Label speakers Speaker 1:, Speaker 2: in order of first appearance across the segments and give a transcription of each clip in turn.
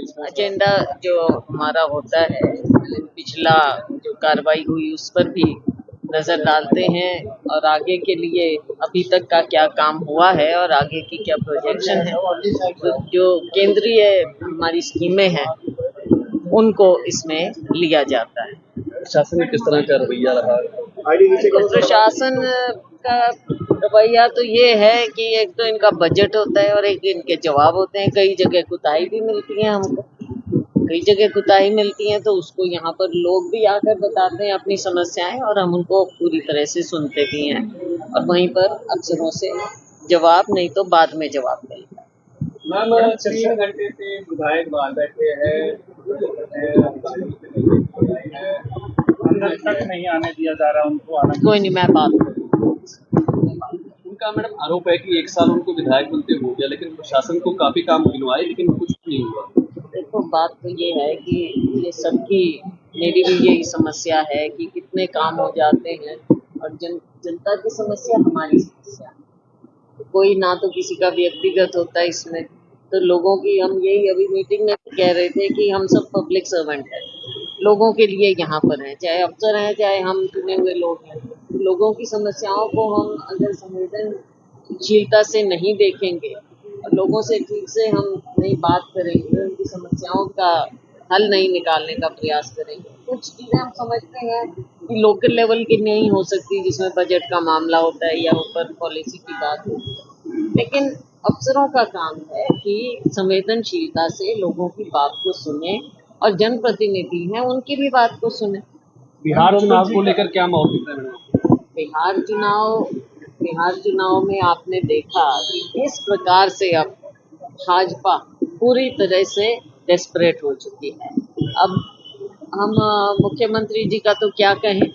Speaker 1: Agenda जो हमारा होता है, पिछला जो कार्रवाई हुई उस पर भी नजर डालते हैं और आगे के लिए अभी तक का क्या काम हुआ है और आगे की क्या प्रोजेक्शन है, तो जो केंद्रीय हमारी स्कीमें हैं उनको इसमें लिया जाता है।
Speaker 2: प्रशासन में किस तरह का रवैया रहा?
Speaker 1: तो प्रशासन का रवैया तो ये है कि एक तो इनका बजट होता है और एक इनके जवाब होते हैं। कई जगह कुताही भी मिलती है हमको, कई जगह कुताही मिलती है तो उसको यहाँ पर लोग भी आकर बताते हैं अपनी समस्याएं और हम उनको पूरी तरह से सुनते भी हैं और वहीं पर अफसरों से जवाब नहीं तो बाद में जवाब मिलता है।
Speaker 3: मैम 3 घंटे से विधायक बाहर बैठे हैं, अंदर तक नहीं आने दिया जा रहा उनको आना।
Speaker 1: कोई नहीं, मैं बात
Speaker 2: उनका मैडम आरोप है कि 1 साल उनको विधायक बनते हो गया, लेकिन प्रशासन को काफी काम गिनवाए लेकिन कुछ नहीं हुआ।
Speaker 1: देखो, बात तो ये है कि ये सबकी, मेरी भी यही समस्या है कि कितने काम हो जाते हैं और जनता की समस्या हमारी समस्या है। कोई ना तो किसी का व्यक्तिगत होता है इसमें, तो लोगों की, हम यही अभी मीटिंग में कह रहे थे कि हम सब पब्लिक सर्वेंट हैं, लोगों के लिए यहाँ पर हैं, चाहे अफसर हैं चाहे हम चुने हुए लोग हैं। लोगों की समस्याओं को हम अगर संवेदनशीलता से नहीं देखेंगे और लोगों से ठीक से हम नहीं बात करेंगे, उनकी समस्याओं का हल नहीं निकालने का प्रयास करेंगे, कुछ चीज़ें हम समझते हैं कि लोकल लेवल की नहीं हो सकती जिसमें बजट का मामला होता है या ऊपर पॉलिसी की बात होती है, लेकिन अफसरों का काम है कि संवेदनशीलता से लोगों की बात को सुने और जनप्रतिनिधि हैं उनकी भी बात को सुने।
Speaker 2: बिहार चुनाव को लेकर क्या माहौल दिख रहा है?
Speaker 1: बिहार चुनाव में आपने देखा कि किस प्रकार से अब भाजपा पूरी तरह से डेस्परेट हो चुकी है। अब हम मुख्यमंत्री जी का तो क्या कहें,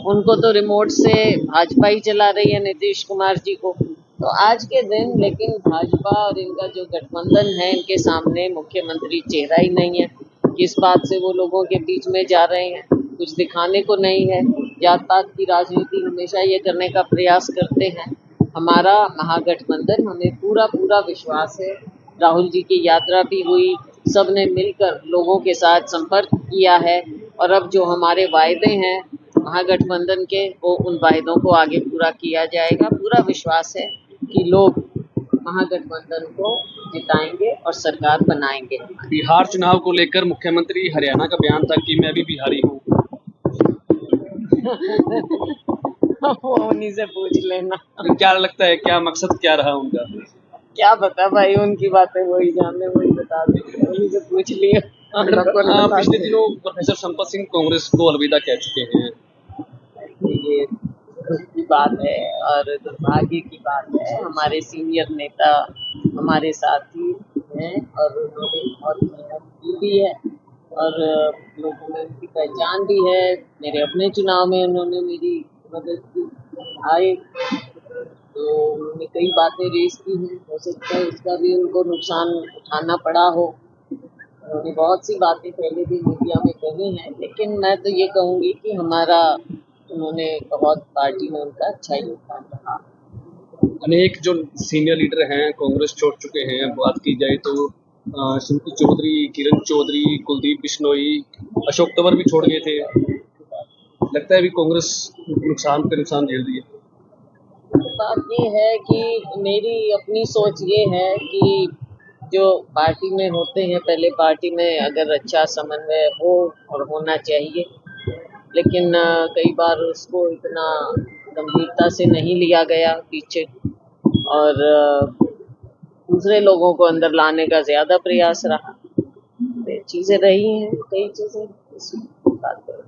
Speaker 1: उनको तो रिमोट से भाजपा ही चला रही है, नीतीश कुमार जी को। तो आज के दिन लेकिन भाजपा और इनका जो गठबंधन है, इनके सामने मुख्यमंत्री चेहरा ही नहीं है। किस बात से वो लोगों के बीच में जा रहे हैं, कुछ दिखाने को नहीं है। जात पात की राजनीति हमेशा ये करने का प्रयास करते हैं। हमारा महागठबंधन, हमें पूरा पूरा विश्वास है। राहुल जी की यात्रा भी हुई, सबने मिलकर लोगों के साथ संपर्क किया है और अब जो हमारे वायदे हैं महागठबंधन के, वो उन वायदों को आगे पूरा किया जाएगा। पूरा विश्वास है कि लोग महागठबंधन को जिताएंगे और सरकार बनाएंगे।
Speaker 2: बिहार चुनाव को लेकर मुख्यमंत्री हरियाणा का बयान था कि मैं भी बिहारी हूँ।
Speaker 1: वो उन्हीं से पूछ लेना।
Speaker 2: क्या लगता है, क्या मकसद क्या रहा उनका?
Speaker 1: क्या पता भाई, उनकी बातें वही जाने, वही बता देंगे, उन्हीं से पूछ लिया।
Speaker 2: पिछले दिनों प्रोफेसर संपत सिंह कांग्रेस को अलविदा कह चुके हैं।
Speaker 1: ये दुख की बात है और दुर्भाग्य की बात है। हमारे सीनियर नेता हमारे साथी हैं और उन्होंने बहुत मेहनत की भी है और लोगों में उनकी पहचान भी है। मेरे अपने चुनाव में उन्होंने मेरी मदद की, आए तो उन्होंने कई बातें रेस की हैं, हो सकता है उसका भी उनको नुकसान उठाना पड़ा हो। उन्होंने बहुत सी बातें पहले भी मीडिया में कही हैं, लेकिन मैं तो ये कहूँगी कि हमारा, उन्होंने बहुत पार्टी में उनका अच्छा योगदान रहा।
Speaker 2: अनेक जो सीनियर लीडर हैं कांग्रेस छोड़ चुके हैं, बात की जाए तो शिल्पी चौधरी, किरण चौधरी, कुलदीप बिश्नोई, अशोक तंवर भी छोड़ गए थे। लगता है अभी कांग्रेस नुकसान पे नुकसान झेल रही है।
Speaker 1: बात ये है कि मेरी अपनी सोच ये है कि जो पार्टी में होते हैं, पहले पार्टी में अगर अच्छा समन्वय हो और होना चाहिए, लेकिन कई बार उसको इतना गंभीरता से नहीं लिया गया पीछे और दूसरे लोगों को अंदर लाने का ज़्यादा प्रयास रहा। ये चीज़ें रही हैं, कई चीज़ें इस बात पर।